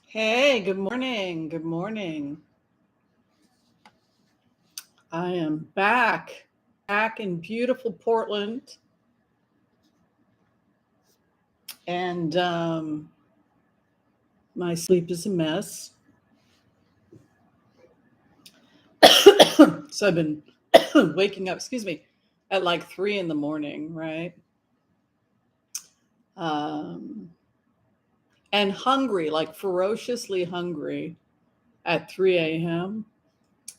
Hey, good morning. Good morning. I am back in beautiful Portland. And my sleep is a mess. So I've been waking up, excuse me, at like 3 in the morning, right? Um, and hungry, like ferociously hungry at 3 a.m.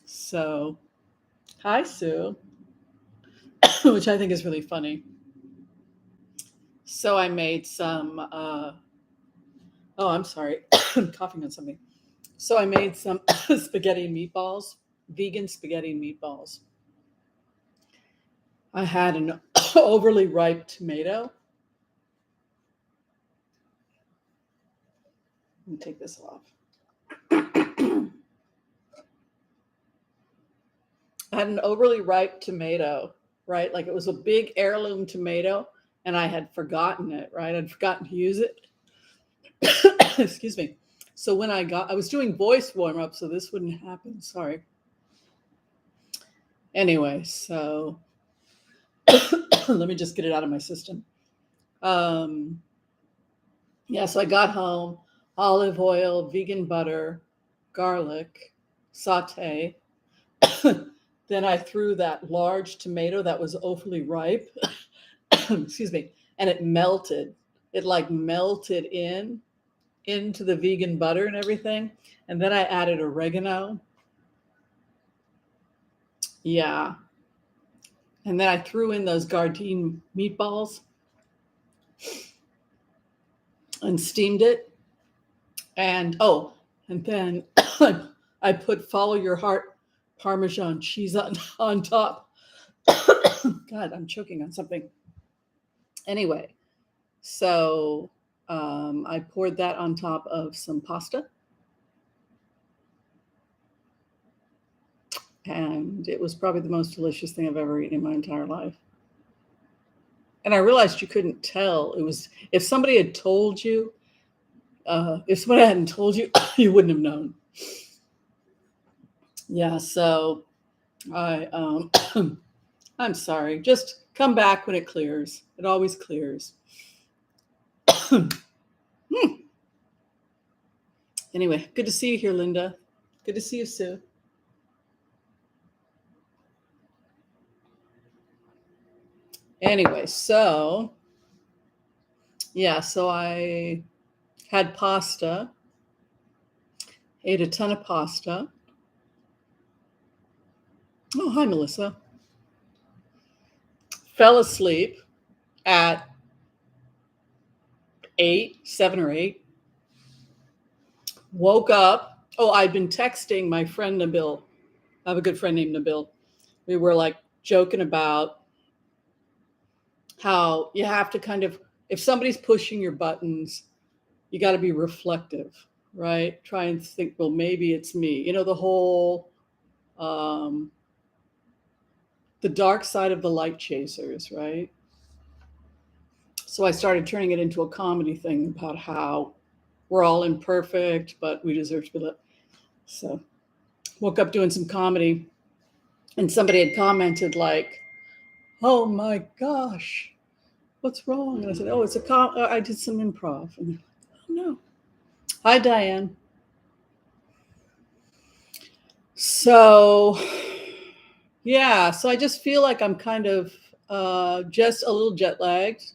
So, hi, Sue, which I think is really funny. So I made some, oh, I'm sorry, I'm coughing on something. So I made some spaghetti and meatballs, vegan spaghetti and meatballs. I had an overly ripe tomato. Let me take this off. I had an overly ripe tomato, right? Like it was a big heirloom tomato, and I had forgotten it, right? I'd forgotten to use it. Excuse me. So when I was doing voice warm up, so this wouldn't happen. Sorry. Anyway, so let me just get it out of my system. Um, Yeah, so I got home, olive oil, vegan butter, garlic, saute. Then I threw that large tomato that was overly ripe, excuse me, and it melted. It like melted into the vegan butter and everything. And then I added oregano. Yeah. And then I threw in those Gardein meatballs and steamed it. And oh, and then I put follow your heart Parmesan cheese on top. God, I'm choking on something. Anyway, so I poured that on top of some pasta, and it was probably the most delicious thing I've ever eaten in my entire life. And I realized you couldn't tell. It was if somebody had told you, if somebody hadn't told you, you wouldn't have known. Yeah, so I I'm sorry. Just come back when it clears. It always clears. Anyway, good to see you here, Linda. Good to see you, Sue. Anyway, so yeah, so I had pasta, ate a ton of pasta. Oh, hi, Melissa. Fell asleep at 7 or 8. Woke up. Oh, I'd been texting my friend Nabil. I have a good friend named Nabil. We were like joking about how you have to kind of, if somebody's pushing your buttons, you got to be reflective, right? Try and think, well, maybe it's me. You know, the whole, um, the dark side of the light chasers, right? So I started turning it into a comedy thing about how we're all imperfect, but we deserve to be loved. So woke up doing some comedy, and somebody had commented like, "Oh my gosh, what's wrong?" And I said, "Oh, I did some improv." And oh no. Hi, Diane. So yeah, so I just feel like I'm kind of just a little jet lagged.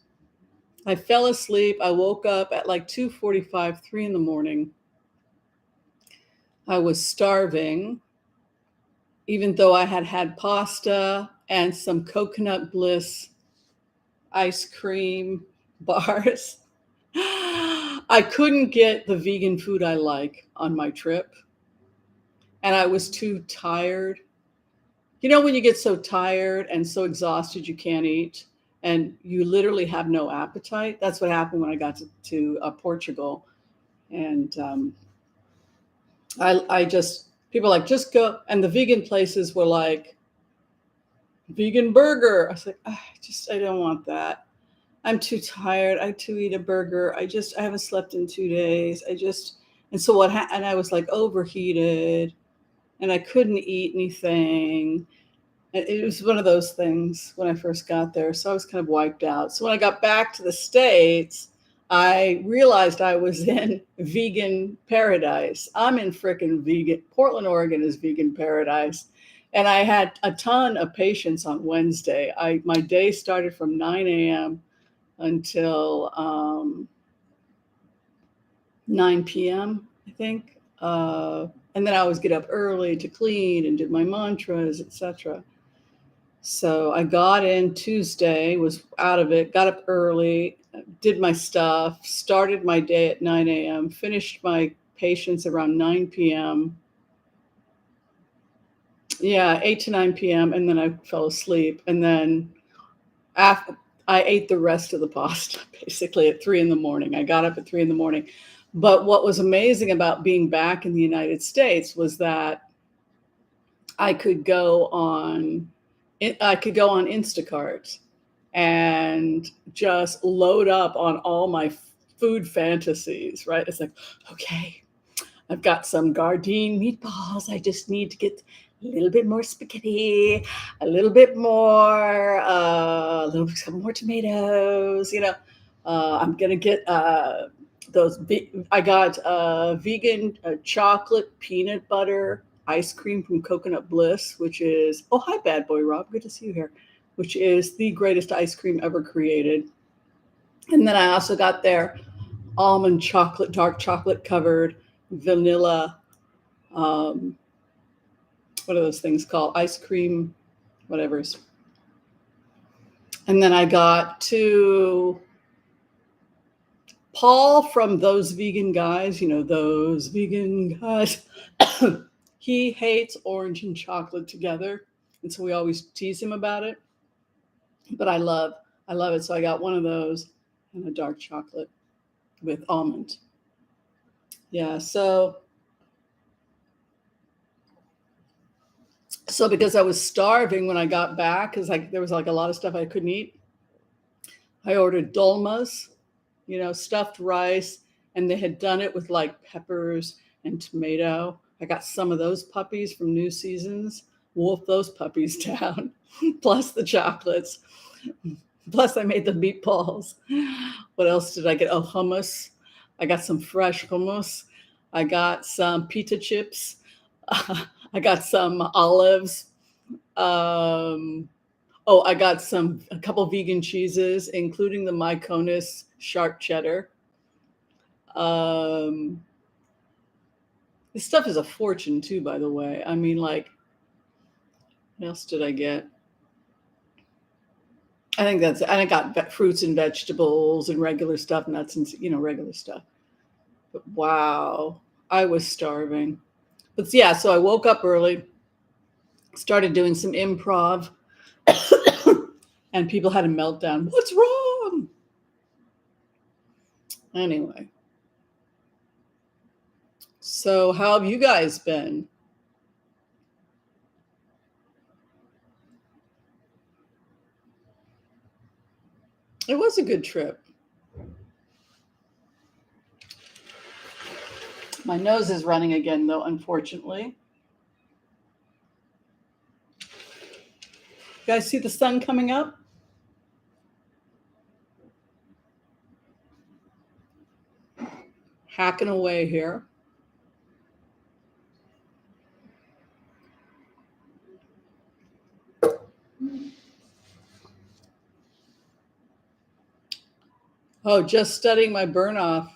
I fell asleep. I woke up at like 2:45, 3 in the morning. I was starving, even though I had had pasta and some coconut bliss ice cream bars. I couldn't get the vegan food I like on my trip, and I was too tired. You know, when you get so tired and so exhausted you can't eat, and you literally have no appetite? That's what happened when I got to Portugal. And I just, people like, just go. And the vegan places were like, vegan burger. I was like, I don't want that. I'm too tired. I to eat a burger. I haven't slept in 2 days. And so and I was like overheated and I couldn't eat anything. It was one of those things when I first got there. So I was kind of wiped out. So when I got back to the States, I realized I was in vegan paradise. I'm in frickin' vegan. Portland, Oregon is vegan paradise. And I had a ton of patients on Wednesday. My day started from 9 a.m. until 9 p.m., I think. And then I always get up early to clean and do my mantras, etc. So I got in Tuesday, was out of it, got up early, did my stuff, started my day at 9 a.m., finished my patients around 9 p.m. Yeah, 8 to 9 p.m. And then I fell asleep. And then after I ate the rest of the pasta basically at 3 in the morning. I got up at 3 in the morning. But what was amazing about being back in the United States was that I could go on Instacart and just load up on all my food fantasies, right? It's like, okay, I've got some Gardein meatballs. I just need to get a little bit more spaghetti, a little bit more, some more tomatoes. I'm gonna get those. I got vegan chocolate peanut butter ice cream from Coconut Bliss, which is hi, bad boy Rob, good to see you here. Which is the greatest ice cream ever created. And then I also got their almond chocolate, dark chocolate covered vanilla, what are those things called? Ice cream, whatever's. And then I got Paul from Those Vegan Guys, those vegan guys. He hates orange and chocolate together. And so we always tease him about it. But I love it. So I got one of those and a dark chocolate with almond. Yeah, so because I was starving when I got back, because there was like a lot of stuff I couldn't eat, I ordered dolmas, stuffed rice, and they had done it with like peppers and tomato. I got some of those puppies from New Seasons, wolfed those puppies down, plus the chocolates. Plus, I made the meatballs. What else did I get? Oh, hummus. I got some fresh hummus. I got some pita chips. I got some olives. I got a couple vegan cheeses, including the Mykonos sharp cheddar. This stuff is a fortune too, by the way. I mean, like, what else did I get? I got fruits and vegetables and regular stuff, nuts and, regular stuff. But wow, I was starving. But yeah, so I woke up early, started doing some improv, and people had a meltdown. What's wrong? Anyway. So how have you guys been? It was a good trip. My nose is running again, though, unfortunately. You guys see the sun coming up? Hacking away here. Oh, just studying my burn off.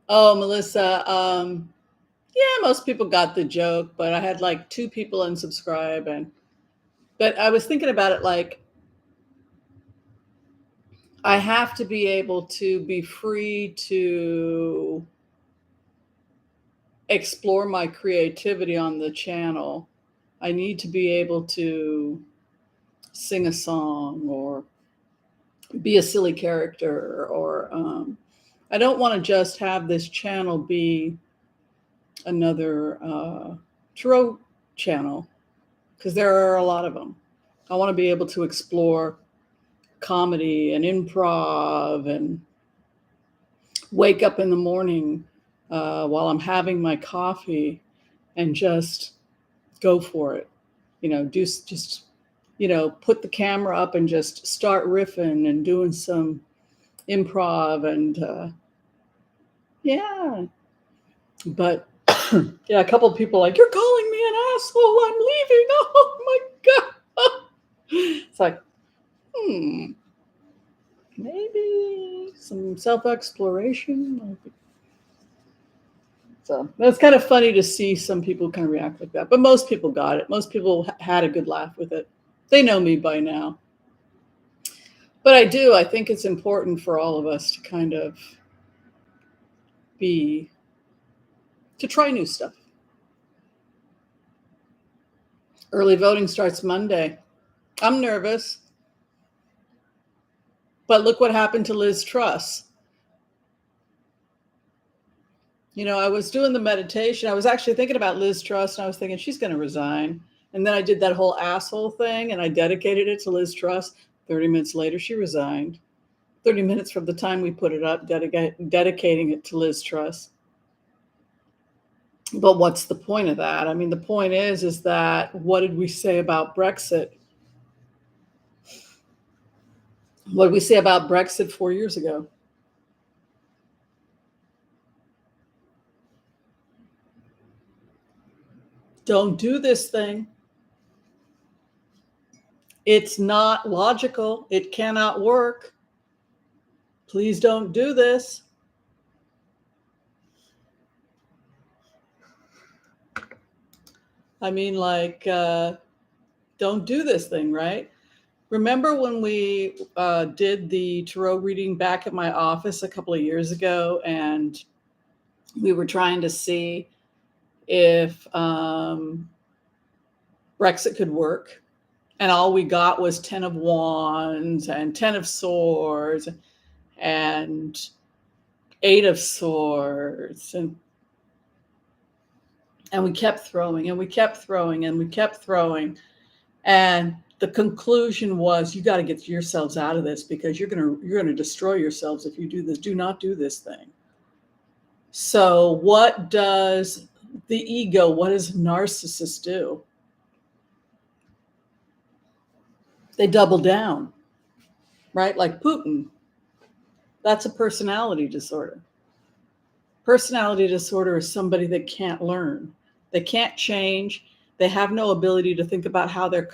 Oh, Melissa. Yeah, most people got the joke, but I had like 2 people unsubscribe, but I was thinking about it like I have to be able to be free to explore my creativity on the channel. I need to be able to sing a song or be a silly character, or I don't want to just have this channel be another tarot channel, because there are a lot of them. I want to be able to explore comedy and improv and wake up in the morning while I'm having my coffee and just go for it. Put the camera up and just start riffing and doing some improv and yeah. But yeah, a couple of people like, you're calling me an asshole. I'm leaving. Oh my God. It's like, maybe some self-exploration. So that's kind of funny to see some people kind of react like that. But most people got it. Most people had a good laugh with it. They know me by now. But I think it's important for all of us to kind of to try new stuff. Early voting starts Monday. I'm nervous. But look what happened to Liz Truss. I was doing the meditation. I was actually thinking about Liz Truss, and I was thinking she's going to resign. And then I did that whole asshole thing, and I dedicated it to Liz Truss. 30 minutes later, she resigned. 30 minutes from the time we put it up, dedicating it to Liz Truss. But what's the point of that? I mean, the point is that what did we say about Brexit? What did we say about Brexit 4 years ago? Don't do this thing. It's not logical. It cannot work. Please don't do this. I mean, don't do this thing, right? Remember when we did the tarot reading back at my office a couple of years ago, and we were trying to see if Brexit could work, and all we got was 10 of Wands and 10 of Swords and 8 of Swords, and we kept throwing and we kept throwing and we kept throwing, and the conclusion was, you got to get yourselves out of this, because you're going to destroy yourselves if you do this. Do not do this thing. So what does the ego, what does narcissists do? They double down, right? Like Putin. That's a personality disorder. Personality disorder is somebody that can't learn. They can't change. They have no ability to think about how their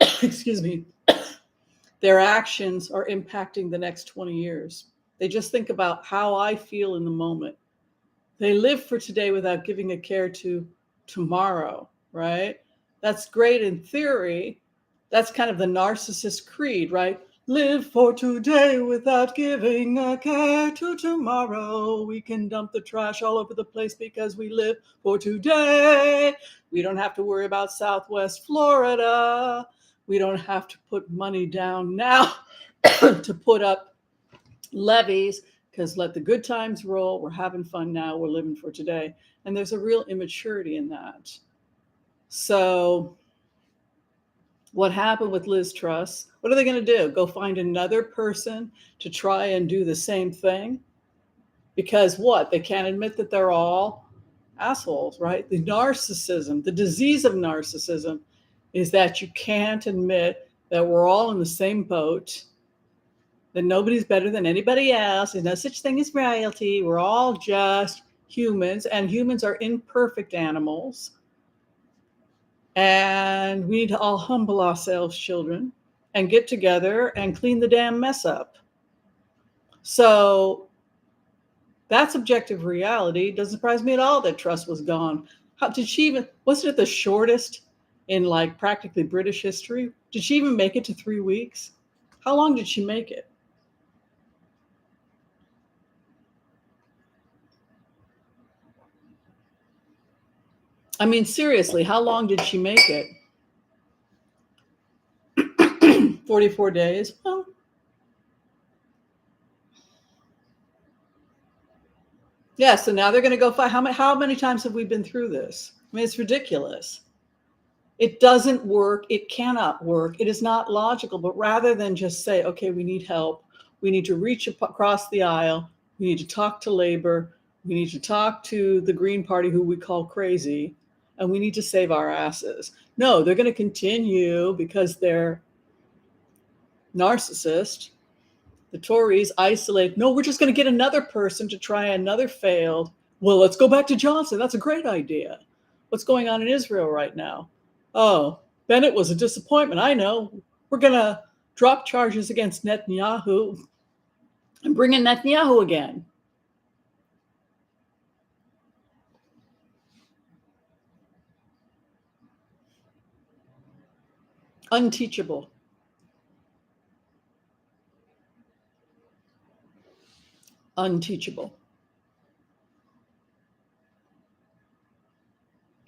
excuse me, their actions are impacting the next 20 years. They just think about how I feel in the moment. They live for today without giving a care to tomorrow, right? That's great in theory. That's kind of the narcissist creed, right? Live for today without giving a care to tomorrow. We can dump the trash all over the place because we live for today. We don't have to worry about Southwest Florida. We don't have to put money down now to put up levies, because let the good times roll. We're having fun now. We're living for today. And there's a real immaturity in that. So what happened with Liz Truss? What are they going to do? Go find another person to try and do the same thing? Because what? They can't admit that they're all assholes, right? The narcissism, the disease of narcissism is that you can't admit that we're all in the same boat, that nobody's better than anybody else. There's no such thing as royalty. We're all just humans, and humans are imperfect animals. And we need to all humble ourselves, children, and get together and clean the damn mess up. So that's objective reality. Doesn't surprise me at all that Truss was gone. How did she even, wasn't it the shortest in like practically British history? Did she even make it to 3 weeks? How long did she make it? I mean, seriously, how long did she make it? 44 days? Well, yeah, so now they're going to go find, how many times have we been through this? I mean, it's ridiculous. It doesn't work. It cannot work. It is not logical. But rather than just say, okay, we need help, we need to reach across the aisle, we need to talk to labor, we need to talk to the Green Party, who we call crazy, and we need to save our asses. No, they're going to continue because they're narcissist. The Tories isolate. No, we're just going to get another person to try another failed. Well, let's go back to Johnson. That's a great idea. What's going on in Israel right now? Oh, Bennett was a disappointment. I know. We're going to drop charges against Netanyahu and bring in Netanyahu again. Unteachable. Unteachable.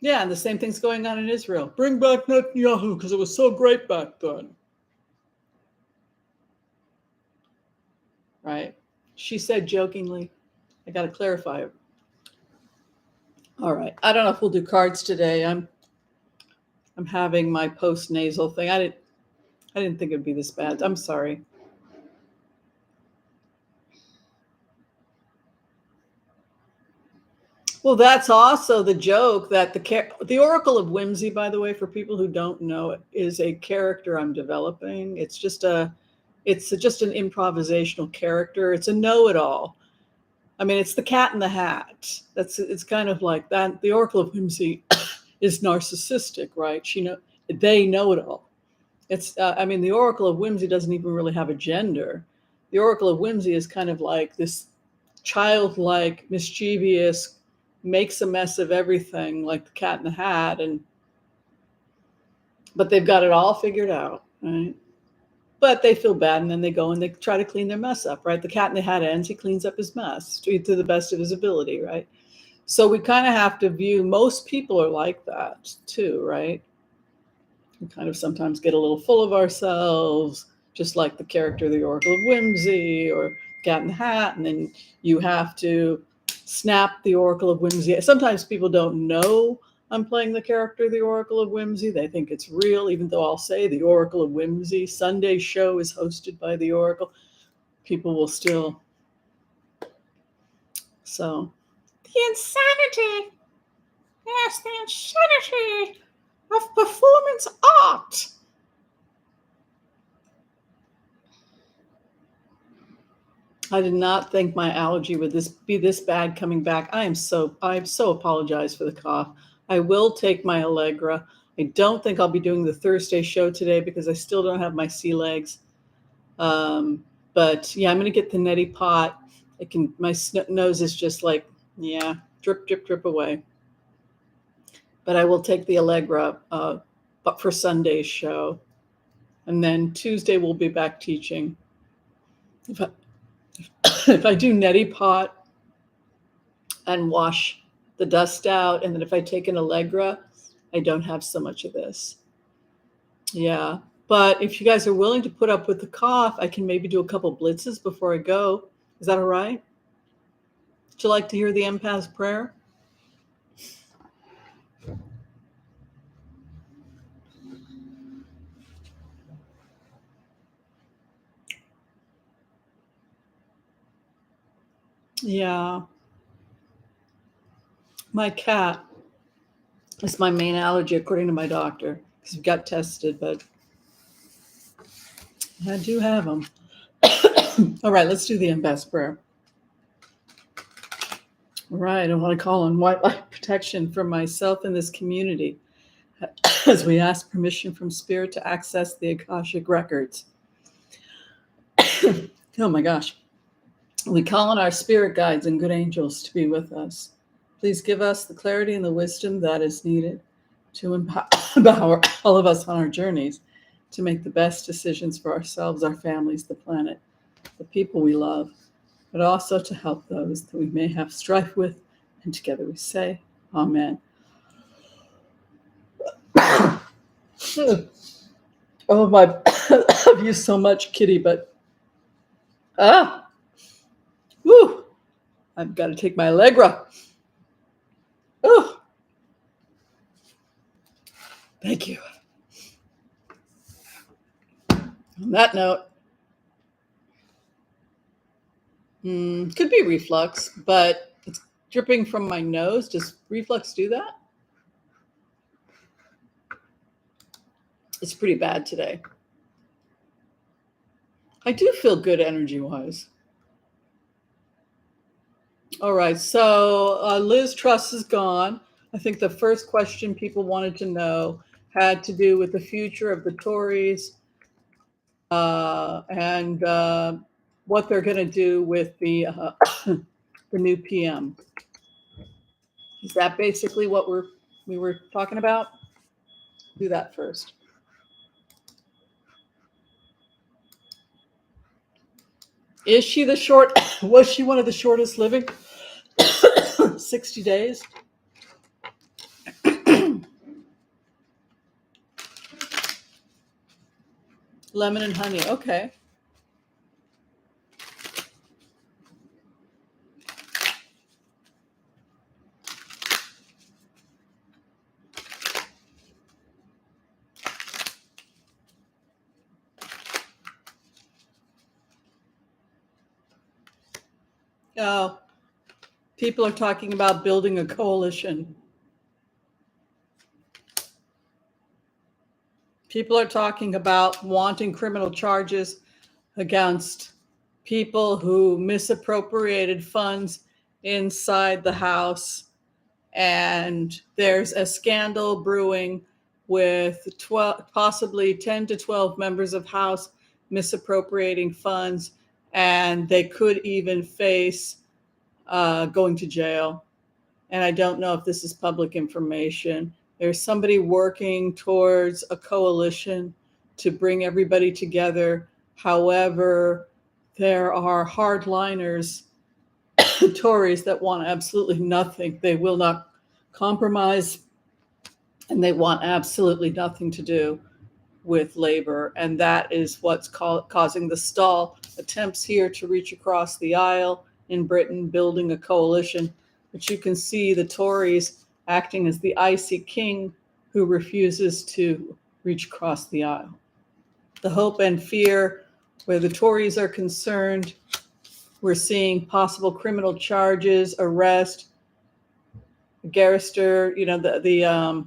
Yeah, and the same thing's going on in Israel. Bring back Netanyahu because it was so great back then. Right? She said jokingly. I got to clarify it. All right. I don't know if we'll do cards today. I'm having my post-nasal thing. I didn't think it'd be this bad. I'm sorry. Well, that's also the joke that the Oracle of Whimsy, by the way, for people who don't know, is a character I'm developing. It's just an improvisational character. It's a know-it-all. I mean, it's the cat in the hat. It's kind of like that. The Oracle of Whimsy is narcissistic, right? They know it all. The Oracle of Whimsy doesn't even really have a gender. The Oracle of Whimsy is kind of like this childlike, mischievous, makes a mess of everything, like the cat in the hat, but they've got it all figured out, right? But they feel bad, and then they go and they try to clean their mess up, right? The cat in the hat ends, he cleans up his mess to the best of his ability, right? So we kind of have to view, most people are like that too, right? We kind of sometimes get a little full of ourselves, just like the character of the Oracle of Whimsy or Cat in the Hat, and then you have to snap the Oracle of Whimsy. Sometimes people don't know I'm playing the character of the Oracle of Whimsy. They think it's real, even though I'll say the Oracle of Whimsy Sunday show is hosted by the Oracle. People will still. So, the insanity. Yes, the insanity of performance art. I did not think my allergy would be this bad coming back. I so apologize for the cough. I will take my Allegra. I don't think I'll be doing the Thursday show today because I still don't have my sea legs. But yeah, I'm going to get the neti pot. My nose is just like, yeah, drip, drip, drip away. But I will take the Allegra but for Sunday's show. And then Tuesday we'll be back teaching. If I do neti pot and wash the dust out, and then if I take an Allegra, I don't have so much of this. Yeah. But if you guys are willing to put up with the cough, I can maybe do a couple blitzes before I go. Is that all right? Would you like to hear the empath's prayer? Yeah. My cat is my main allergy, according to my doctor, because we got tested, but I do have them. All right, let's do the empath's prayer. All right, I want to call on white light protection for myself and this community as we ask permission from Spirit to access the Akashic records. Oh my gosh. We call on our spirit guides and good angels to be with us. Please give us the clarity and the wisdom that is needed to empower all of us on our journeys to make the best decisions for ourselves, our families, the planet, the people we love, but also to help those that we may have strife with. And together we say, Amen. Oh, I love you so much, Kitty, but woo, I've got to take my Allegra. Oh, Thank you. On that note, could be reflux, but it's dripping from my nose. Does reflux do that? It's pretty bad today. I do feel good energy-wise. All right, so Liz Truss is gone. I think the first question people wanted to know had to do with the future of the Tories and what they're going to do with the the new PM. Is that basically what we were talking about? Do that first. Is she the short? Was she one of the shortest living? 60 days. Lemon and honey. Okay. Oh, people are talking about building a coalition. People are talking about wanting criminal charges against people who misappropriated funds inside the House. And there's a scandal brewing with 12, possibly 10 to 12 members of House misappropriating funds, and they could even face going to jail. And I don't know if this is public information. There's somebody working towards a coalition to bring everybody together. However, there are hardliners, Tories, that want absolutely nothing. They will not compromise, and they want absolutely nothing to do with labor. And that is what's causing the stall. Attempts here to reach across the aisle in Britain, building a coalition. But you can see the Tories acting as the icy king who refuses to reach across the aisle. The hope and fear, where the Tories are concerned, we're seeing possible criminal charges, arrest, garrister, the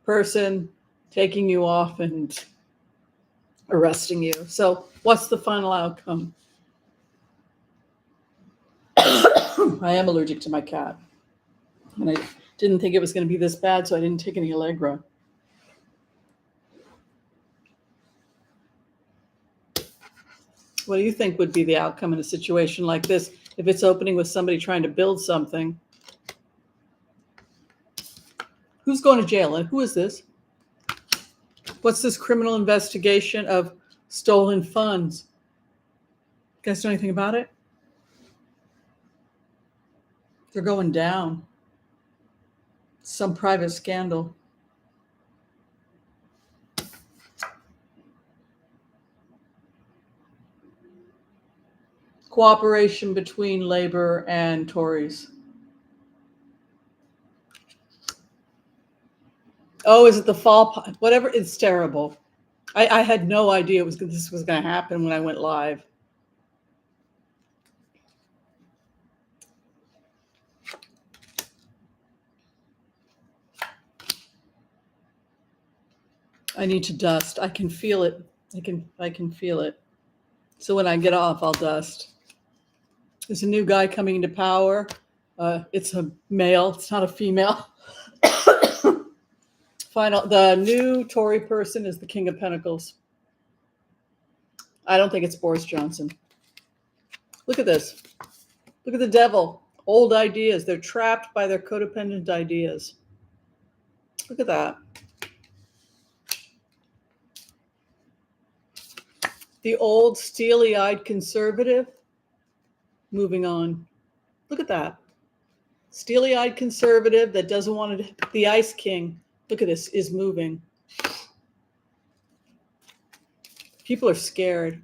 person taking you off and arresting you. So what's the final outcome? I am allergic to my cat. And I didn't think it was going to be this bad, so I didn't take any Allegra. What do you think would be the outcome in a situation like this if it's opening with somebody trying to build something? Who's going to jail and who is this? What's this criminal investigation of stolen funds? You guys know anything about it? They're going down. Some private scandal. Cooperation between Labor and Tories. Oh, is it the fall? Whatever. It's terrible. I had no idea this was going to happen when I went live. I need to dust. I can feel it. I can feel it. So when I get off, I'll dust. There's a new guy coming into power. It's a male. It's not a female. The new Tory person is the King of Pentacles. I don't think it's Boris Johnson. Look at this. Look at the devil. Old ideas. They're trapped by their codependent ideas. Look at that. The old steely-eyed conservative. Moving on. Look at that. Steely-eyed conservative that doesn't want to. The Ice King. Look at this. Is moving. People are scared.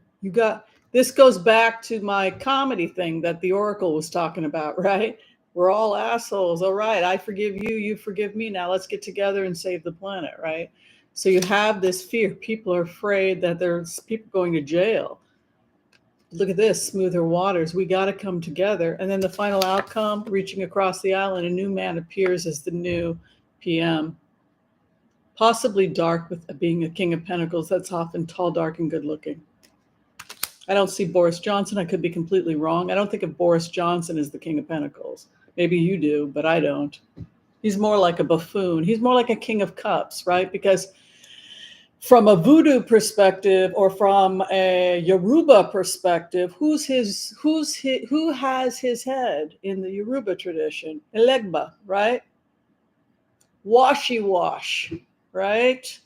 This goes back to my comedy thing that the Oracle was talking about, right? We're all assholes. All right, I forgive you, you forgive me. Now let's get together and save the planet, right? So you have this fear. People are afraid that there's people going to jail. Look at this, smoother waters. We got to come together. And then the final outcome, reaching across the island, a new man appears as the new PM. Possibly dark with being a King of Pentacles. That's often tall, dark, and good looking. I don't see Boris Johnson. I could be completely wrong. I don't think of Boris Johnson as the King of Pentacles. Maybe you do, but I don't. He's more like a buffoon. He's more like a King of Cups, right? Because from a voodoo perspective or from a Yoruba perspective, who has his head in the Yoruba tradition? Elegba, right? Washy wash, right?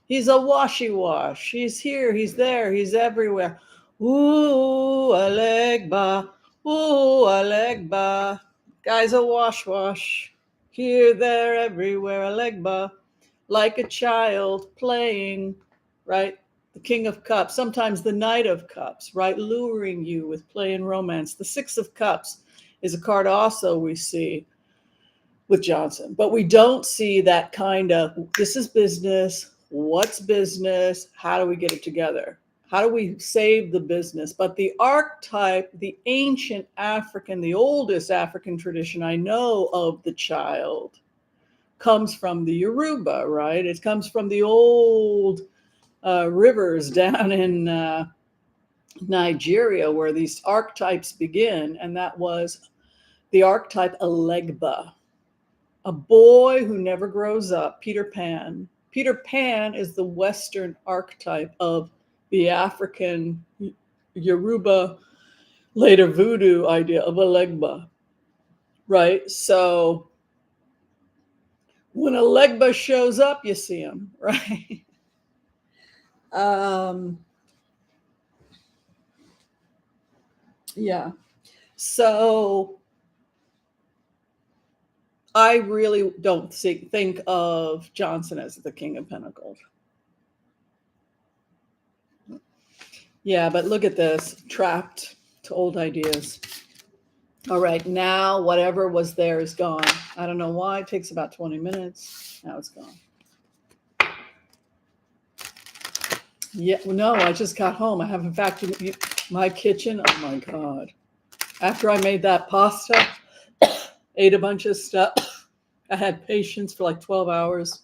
He's a washy wash. He's here, he's there, he's everywhere. Ooh, Elegba. Ooh, Elegba. Guy's a wash. Here, there, everywhere, Elegba. Like a child playing, right? The King of Cups, sometimes the Knight of Cups, right? Luring you with play and romance. The Six of Cups is a card also we see with Johnson, but we don't see that kind of, this is business. What's business? How do we get it together? How do we save the business? But the archetype, the ancient African, the oldest African tradition I know of the child comes from the Yoruba, right? It comes from the old rivers down in Nigeria where these archetypes begin. And that was the archetype Elegba, a boy who never grows up, Peter Pan. Peter Pan is the Western archetype of the African Yoruba, later voodoo idea of Elegba, right? So when Elegba shows up, you see him, right? Yeah. So I really don't think of Johnson as the King of Pentacles. Yeah, but look at this, trapped to old ideas. All right, now whatever was there is gone. I don't know why. It takes about 20 minutes. Now it's gone. Yeah, no, I just got home. I haven't vacuumed my kitchen. Oh my God. After I made that pasta, ate a bunch of stuff, I had patience for like 12 hours.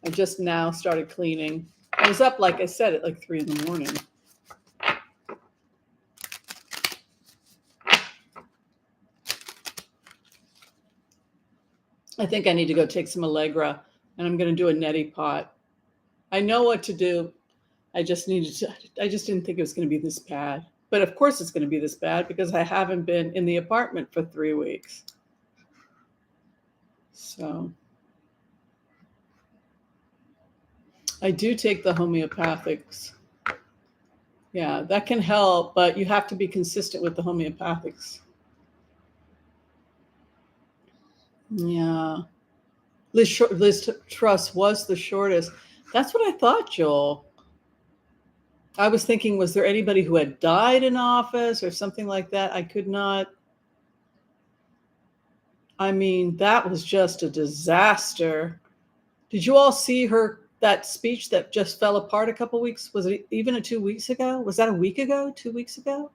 I just now started cleaning. I was up, like I said, at like 3 a.m. I think I need to go take some Allegra, and I'm going to do a neti pot. I know what to do. I just didn't think it was going to be this bad. But of course it's going to be this bad because I haven't been in the apartment for 3 weeks. So I do take the homeopathics. Yeah, that can help, but you have to be consistent with the homeopathics. Yeah. Liz Truss was the shortest. That's what I thought, Joel. I was thinking, was there anybody who had died in office or something like that? I could not. I mean, that was just a disaster. Did you all see that speech that just fell apart a couple weeks? Was it even 2 weeks ago? Was that a week ago? 2 weeks ago?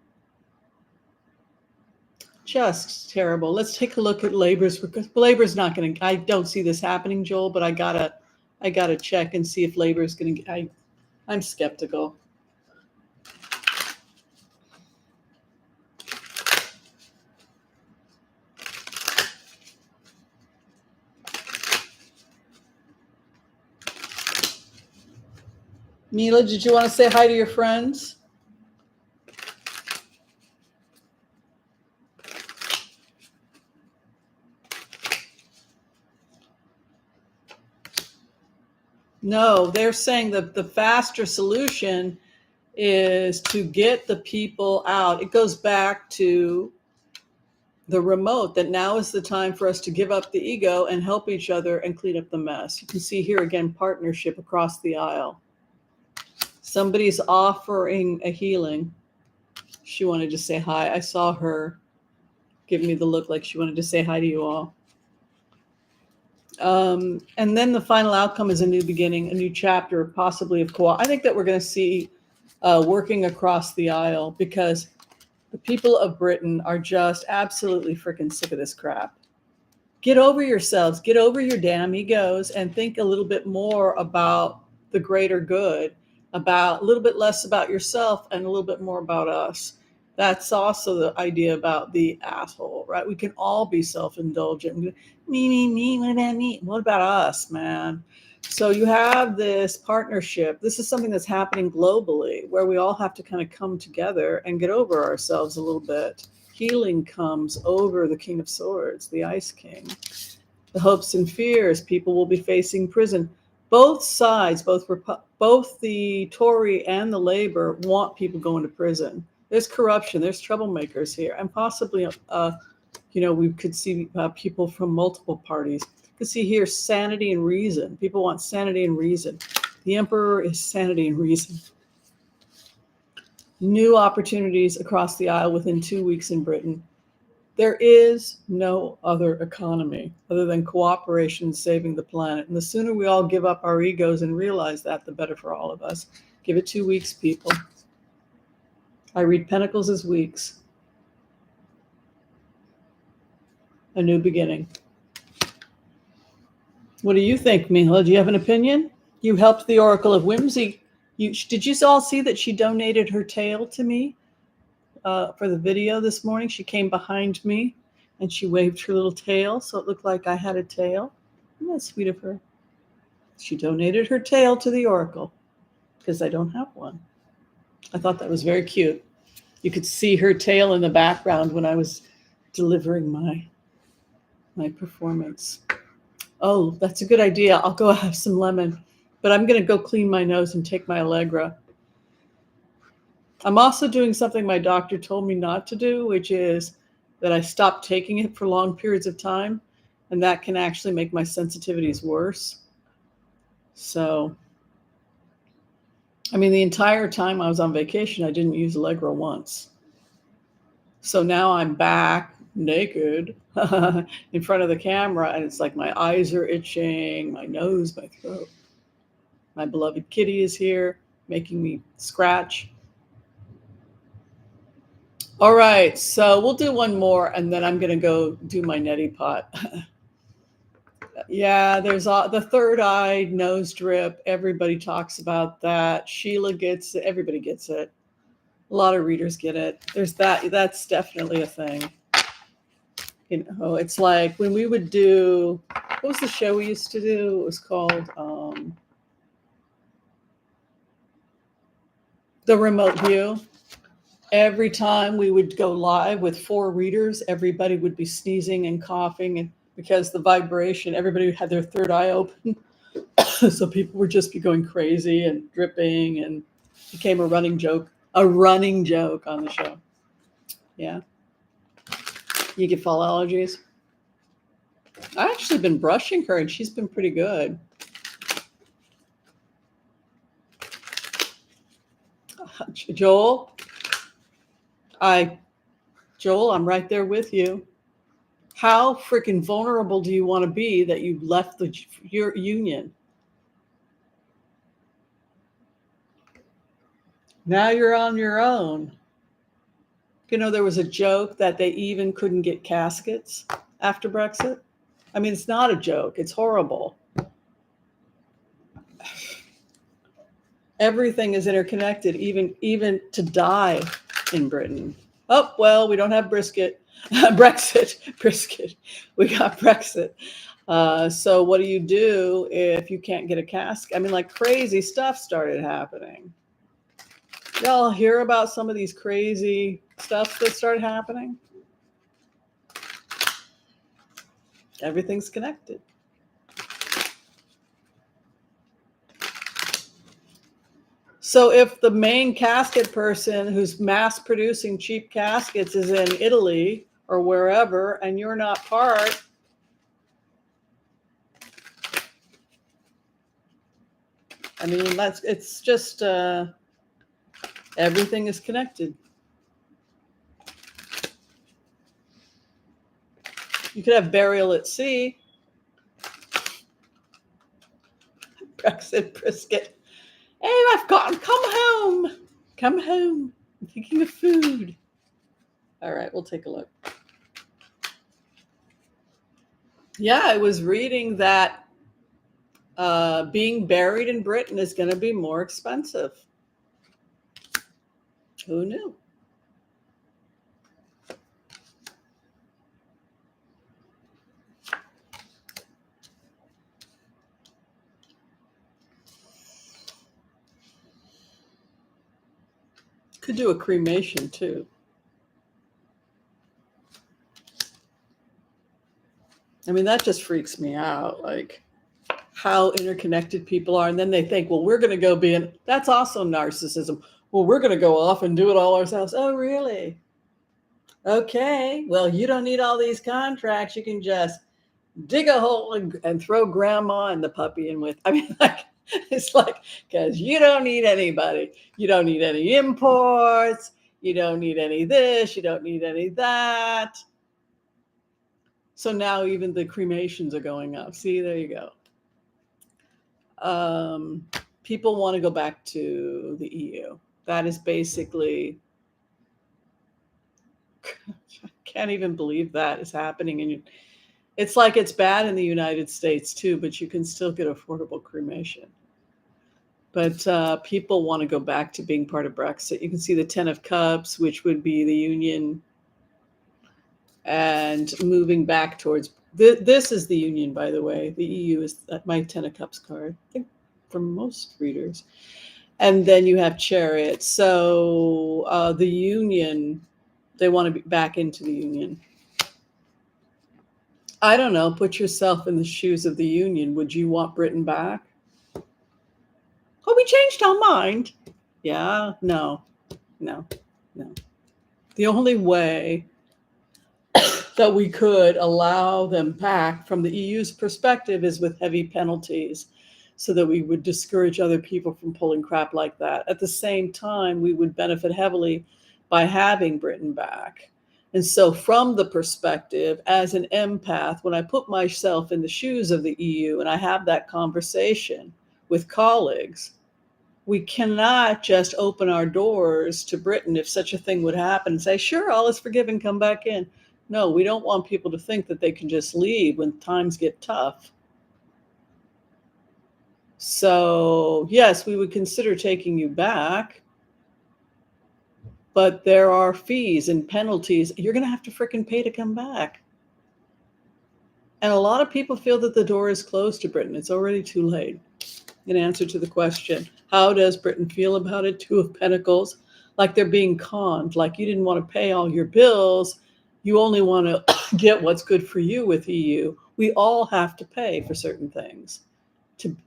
Just terrible. Let's take a look at Labor's, because Labor's not going to, I don't see this happening, Joel, but I gotta check and see if Labor's going to, I'm skeptical. Mila, did you want to say hi to your friends? No, they're saying that the faster solution is to get the people out. It goes back to the remote, that now is the time for us to give up the ego and help each other and clean up the mess. You can see here again, partnership across the aisle. Somebody's offering a healing. She wanted to say hi. I saw her giving me the look like she wanted to say hi to you all. And then the final outcome is a new beginning, a new chapter, possibly of co-op. I think that we're going to see working across the aisle, because the people of Britain are just absolutely freaking sick of this crap. Get over yourselves, get over your damn egos, and think a little bit more about the greater good, about a little bit less about yourself and a little bit more about us. That's also the idea about the asshole, right? We can all be self-indulgent. Me, what about me? What about us, man? So you have this partnership. This is something that's happening globally, where we all have to kind of come together and get over ourselves a little bit. Healing comes over the King of Swords, the Ice King. The hopes and fears, people will be facing prison. Both sides, both the Tory and the Labor, want people going to prison. There's corruption, there's troublemakers here, and possibly, we could see people from multiple parties. You could see here sanity and reason. People want sanity and reason. The Emperor is sanity and reason. New opportunities across the aisle within 2 weeks in Britain. There is no other economy other than cooperation saving the planet. And the sooner we all give up our egos and realize that, the better for all of us. Give it 2 weeks, people. I read Pentacles as weeks. A new beginning. What do you think, Mila? Do you have an opinion? You helped the Oracle of Whimsy. Did you all see that she donated her tail to me for the video this morning? She came behind me and she waved her little tail, so it looked like I had a tail. Isn't that sweet of her? She donated her tail to the Oracle because I don't have one. I thought that was very cute. You could see her tail in the background when I was delivering my performance. Oh, that's a good idea. I'll go have some lemon, but I'm going to go clean my nose and take my Allegra. I'm also doing something my doctor told me not to do, which is that I stop taking it for long periods of time, and that can actually make my sensitivities worse. So, the entire time I was on vacation, I didn't use Allegra once. So now I'm back naked in front of the camera, and it's like my eyes are itching, my nose, my throat. My beloved kitty is here making me scratch. All right, so we'll do one more, and then I'm going to go do my neti pot. Yeah, there's the third eye nose drip. Everybody talks about that. Sheila gets it. Everybody gets it. A lot of readers get it. There's that. That's definitely a thing. It's like when we would do, what was the show we used to do? It was called The Remote View. Every time we would go live with 4 readers, everybody would be sneezing and coughing, and because the vibration, everybody had their third eye open. So people would just be going crazy and dripping, and became a running joke on the show. Yeah. You get fall allergies. I've actually been brushing her, and she's been pretty good. Joel, I'm right there with you. How freaking vulnerable do you want to be that you left your union? Now you're on your own. There was a joke that they even couldn't get caskets after Brexit. It's not a joke. It's horrible. Everything is interconnected, even to die in Britain. Oh, well, we don't have Brexit. We got Brexit. So what do you do if you can't get a casket? Like crazy stuff started happening. Y'all hear about some of these crazy stuff that started happening? Everything's connected. So if the main casket person who's mass producing cheap caskets is in Italy or wherever, and you're not part, it's just everything is connected. You could have burial at sea. Brexit brisket. Hey, come home. Come home. I'm thinking of food. All right, we'll take a look. Yeah, I was reading that being buried in Britain is going to be more expensive. Who knew? Could do a cremation too. I mean, that just freaks me out. Like how interconnected people are. And then they think, well, we're going to go be in. That's also narcissism. Well, we're going to go off and do it all ourselves. Oh, really? Okay. Well, you don't need all these contracts. You can just dig a hole and throw grandma and the puppy in with. I mean, like, it's like, because you don't need anybody. You don't need any imports. You don't need any this. You don't need any that. So now even the cremations are going up. See, there you go. People want to go back to the EU. That is basically, I can't even believe that is happening. And it's like it's bad in the United States too, but you can still get affordable cremation. But people want to go back to being part of Brexit. You can see the 10 of Cups, which would be the Union, and moving back towards, this is the Union, by the way. The EU is my 10 of Cups card, I think, for most readers. And then you have Chariot. So the Union, they want to be back into the Union. I don't know. Put yourself in the shoes of the Union. Would you want Britain back? Oh, we changed our mind. Yeah, no. The only way that we could allow them back from the EU's perspective is with heavy penalties, so that we would discourage other people from pulling crap like that. At the same time, we would benefit heavily by having Britain back. And so from the perspective, as an empath, when I put myself in the shoes of the EU and I have that conversation with colleagues, we cannot just open our doors to Britain if such a thing would happen and say, sure, all is forgiven, come back in. No, we don't want people to think that they can just leave when times get tough. So, yes, we would consider taking you back, but there are fees and penalties you're going to have to frickin' pay to come back. And a lot of people feel that the door is closed to Britain. It's already too late. In answer to the question, how does Britain feel about it? 2 of Pentacles, like they're being conned, like you didn't want to pay all your bills. You only want to get what's good for you with EU. We all have to pay for certain things.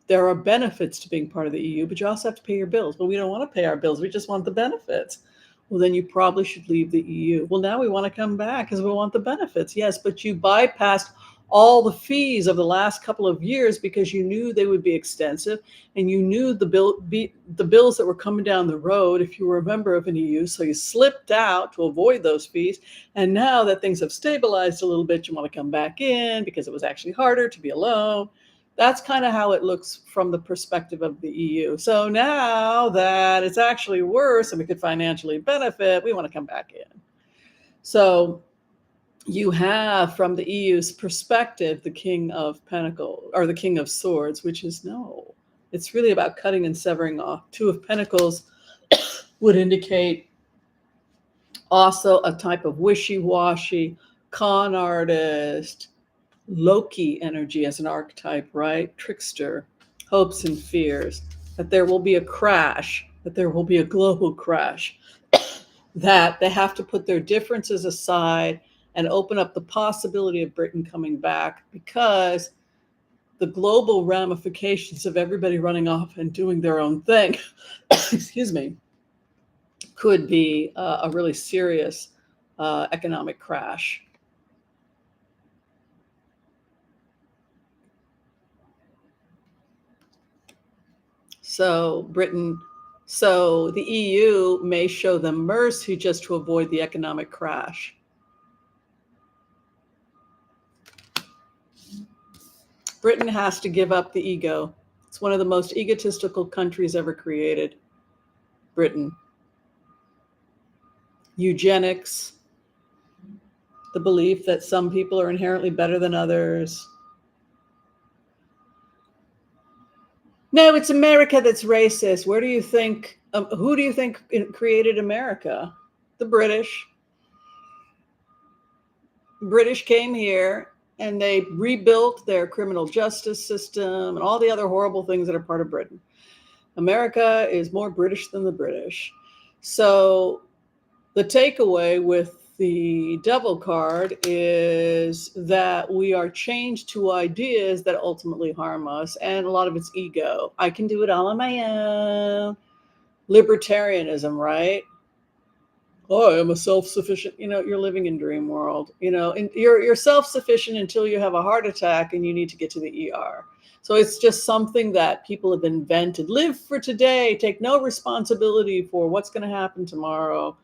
There are benefits to being part of the EU, but you also have to pay your bills. But we don't want to pay our bills. We just want the benefits. Well, then you probably should leave the EU. Well, now we want to come back because we want the benefits. Yes, but you bypassed all the fees of the last couple of years because you knew they would be extensive, and you knew the bills that were coming down the road if you were a member of an EU. So you slipped out to avoid those fees. And now that things have stabilized a little bit, you want to come back in because it was actually harder to be alone. That's kind of how it looks from the perspective of the EU. So now that it's actually worse and we could financially benefit, we want to come back in. So you have, from the EU's perspective, the King of Pentacles, or the King of Swords, which is no. It's really about cutting and severing off. 2 of Pentacles would indicate also a type of wishy-washy, con artist, Loki energy as an archetype, right? Trickster, hopes and fears, that there will be a crash, that there will be a global crash, that they have to put their differences aside and open up the possibility of Britain coming back, because the global ramifications of everybody running off and doing their own thing, excuse me, could be a really serious economic crash. So the EU may show them mercy just to avoid the economic crash. Britain has to give up the ego. It's one of the most egotistical countries ever created. Britain. Eugenics, the belief that some people are inherently better than others. No, it's America that's racist. Where do you think, who do you think created America? The British. British came here and they rebuilt their criminal justice system and all the other horrible things that are part of Britain. America is more British than the British. So the takeaway with the devil card is that we are chained to ideas that ultimately harm us, and a lot of it's ego. I can do it all on my own. Libertarianism, right? Oh, I am a self-sufficient, you're living in dream world, and you're self-sufficient until you have a heart attack and you need to get to the ER. So it's just something that people have invented. Live for today, take no responsibility for what's going to happen tomorrow.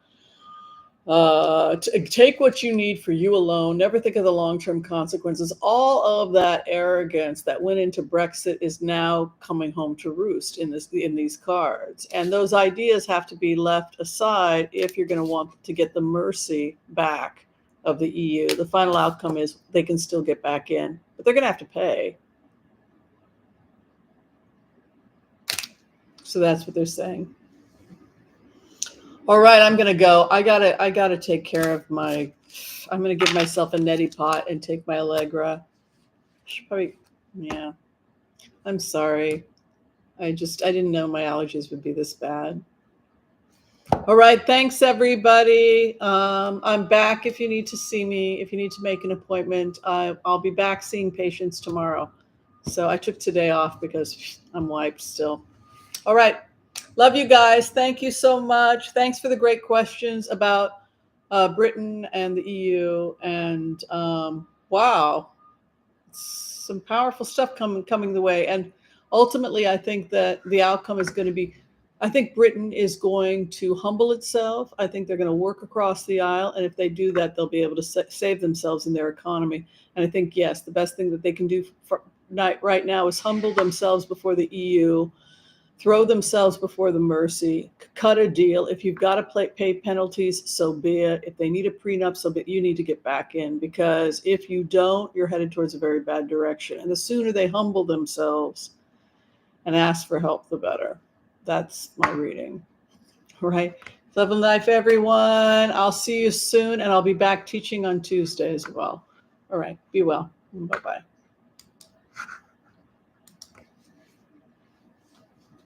Take what you need for you alone. Never think of the long-term consequences. All of that arrogance that went into Brexit is now coming home to roost in these cards. And those ideas have to be left aside if you're going to want to get the mercy back of the EU. The final outcome is they can still get back in, but they're going to have to pay. So that's what they're saying. All right, I'm gonna go. I gotta take care of I'm gonna give myself a neti pot and take my Allegra. Yeah. I'm sorry. I didn't know my allergies would be this bad. All right, thanks everybody. I'm back if you need to see me, if you need to make an appointment. I'll be back seeing patients tomorrow. So I took today off because I'm wiped still. All right. Love you guys. Thank you so much. Thanks for the great questions about Britain and the EU. And wow, some powerful stuff coming the way. And ultimately, I think that the outcome is going to be, I think Britain is going to humble itself. I think they're going to work across the aisle. And if they do that, they'll be able to save themselves and their economy. And I think, yes, the best thing that they can do right now is humble themselves before the EU, throw themselves before the mercy, cut a deal. If you've got to pay penalties, so be it. If they need a prenup, so be it. You need to get back in, because if you don't, you're headed towards a very bad direction. And the sooner they humble themselves and ask for help, the better. That's my reading. All right. Love and life, everyone. I'll see you soon, and I'll be back teaching on Tuesday as well. All right. Be well. Bye-bye.